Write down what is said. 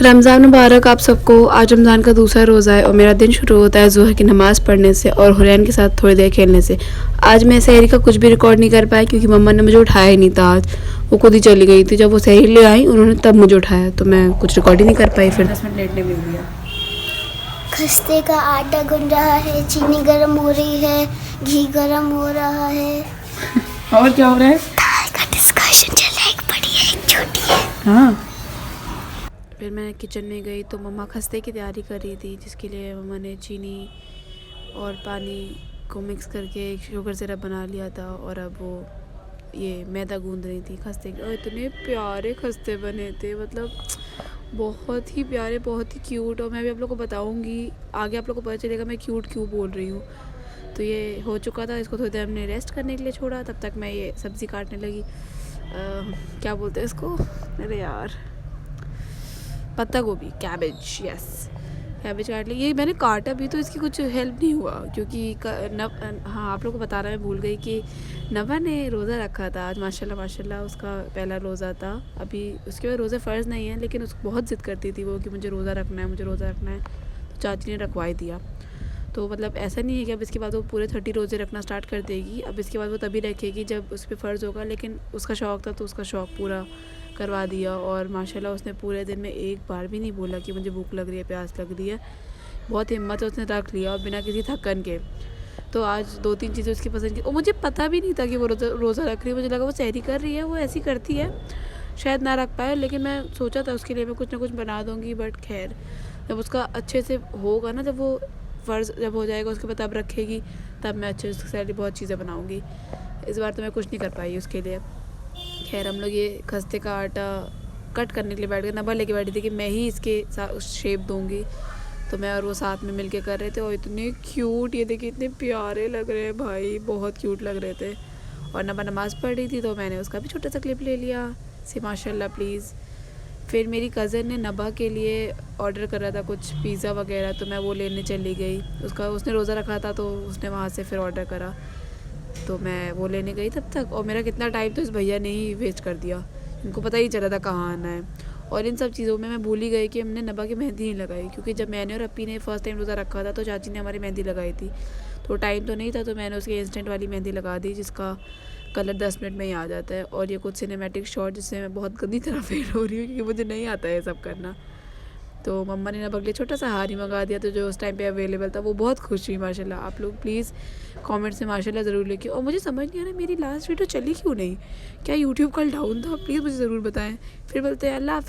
रमज़ान मुबारक आप सबको। आज रमज़ान का दूसरा रोज़ा है और मेरा दिन शुरू होता है ज़ुहर की नमाज़ पढ़ने से और हुरैन के साथ थोड़ी देर खेलने से। आज मैं सहरी का कुछ भी रिकॉर्ड नहीं कर पाई क्योंकि मम्मा ने मुझे उठाया ही नहीं था। आज वो खुद ही चली गई थी। जब वो सहरी ले आई उन्होंने तब मुझे उठाया, तो मैं कुछ रिकॉर्ड ही नहीं कर पाई। फिर 10 मिनट लेटने मिल गया। खस्ते का आटा गूंद रहा है, चीनी गर्म हो रही है, घी गर्म हो रहा है। और क्या हो रहा है? दाल का डिस्कशन चल रहा है, एक बड़ी है एक छोटी है। हाँ। फिर मैं किचन में गई तो मम्मा खस्ते की तैयारी कर रही थी, जिसके लिए मम्मा ने चीनी और पानी को मिक्स करके एक शुगर सिरप बना लिया था और अब वो ये मैदा गूंद रही थी खस्ते के। और इतने प्यारे खस्ते बने थे, मतलब बहुत ही प्यारे, बहुत ही क्यूट। और मैं भी आप लोग को बताऊंगी आगे, आप लोग को पता चलेगा मैं क्यूट क्यों बोल रही हूँ। तो ये हो चुका था, इसको थोड़ी देर हमने रेस्ट करने के लिए छोड़ा। तब तक मैं ये सब्ज़ी काटने लगी। क्या बोलते हैं इसको, अरे यार, पत्ता गोभी, कैबेज। यस, कैबेज काट ली। ये मैंने काटा भी तो इसकी कुछ हेल्प नहीं हुआ क्योंकि हाँ, आप लोग को बताना मैं भूल गई कि नवा ने रोज़ा रखा था आज। माशाल्लाह माशाल्लाह, उसका पहला रोज़ा था। अभी उसके बाद रोज़े फ़र्ज़ नहीं है, लेकिन उसको बहुत ज़िद करती थी वो कि मुझे रोज़ा रखना है, मुझे रोज़ा रखना है। तो चाची ने रखवा ही दिया। तो मतलब ऐसा नहीं है कि अब इसके बाद वो पूरे 30 रोज़े रखना स्टार्ट कर देगी। अब इसके बाद वो तभी रखेगी जब उस पर फ़र्ज़ होगा, लेकिन उसका शौक़ था तो उसका शौक़ पूरा करवा दिया। और माशाल्लाह उसने पूरे दिन में एक बार भी नहीं बोला कि मुझे भूख लग रही है, प्यास लग रही है। बहुत हिम्मत है, उसने रख लिया और बिना किसी थकन के। तो आज 2-3 चीज़ें उसकी पसंद की। और मुझे पता भी नहीं था कि वो रोज़ा रख रही है। मुझे लगा वो सहरी कर रही है, वो ऐसी करती है, शायद ना रख पाए। लेकिन मैं सोचा था उसके लिए मैं कुछ ना कुछ बना दूँगी। बट खैर, जब उसका अच्छे से होगा ना, जब वो फ़र्ज़ जब हो जाएगा उसके बाद तब रखेगी, तब मैं अच्छे से उसके लिए बहुत चीज़ें बनाऊँगी। इस बार तो मैं कुछ नहीं कर पाई उसके लिए। खैर, हम लोग ये खस्ते का आटा कट करने के लिए बैठ गए। नबा लेके बैठी थी कि मैं ही इसके शेप दूँगी, तो मैं और वो साथ में मिलके कर रहे थे। और इतने क्यूट, ये देखिए इतने प्यारे लग रहे हैं भाई, बहुत क्यूट लग रहे थे। और नबा नमाज़ पढ़ रही थी तो मैंने उसका भी छोटा सा क्लिप ले लिया से माशाल्लाह प्लीज़। फिर मेरी कज़न ने नबा के लिए ऑर्डर करा था कुछ पिज़्ज़ा वगैरह, तो मैं वो लेने चली गई। उसने रोज़ा रखा था तो उसने वहाँ से फिर ऑर्डर करा, तो मैं वो लेने गई तब तक। और मेरा कितना टाइम तो इस भैया ने ही वेस्ट कर दिया, इनको पता ही चला था कहाँ आना है। और इन सब चीज़ों में मैं भूल ही गई कि हमने नबा की मेहंदी नहीं लगाई, क्योंकि जब मैंने और अपी ने फ़र्स्ट टाइम रोज़ा रखा था तो चाची ने हमारी मेहंदी लगाई थी। तो टाइम तो नहीं था, तो मैंने उसकी इंस्टेंट वाली मेहंदी लगा दी, जिसका कलर 10 मिनट में ही आ जाता है। और ये कुछ सिनेमैटिक शॉट जिससे मैं बहुत गंदी तरह फेल हो रही हूँ क्योंकि मुझे नहीं आता है सब करना। तो मम्मा ने नबा के लिए छोटा सा हार ही मंगा दिया, तो जो उस टाइम पे अवेलेबल था। वो बहुत खुश हुई माशाल्लाह। आप लोग प्लीज़ कमेंट्स में माशाल्लाह ज़रूर लिखिए। और मुझे समझ नहीं आ रहा मेरी लास्ट वीडियो चली क्यों नहीं, क्या यूट्यूब कल डाउन था? प्लीज़ मुझे ज़रूर बताएं। फिर बोलते हैं अल्लाह हाफ़िज़।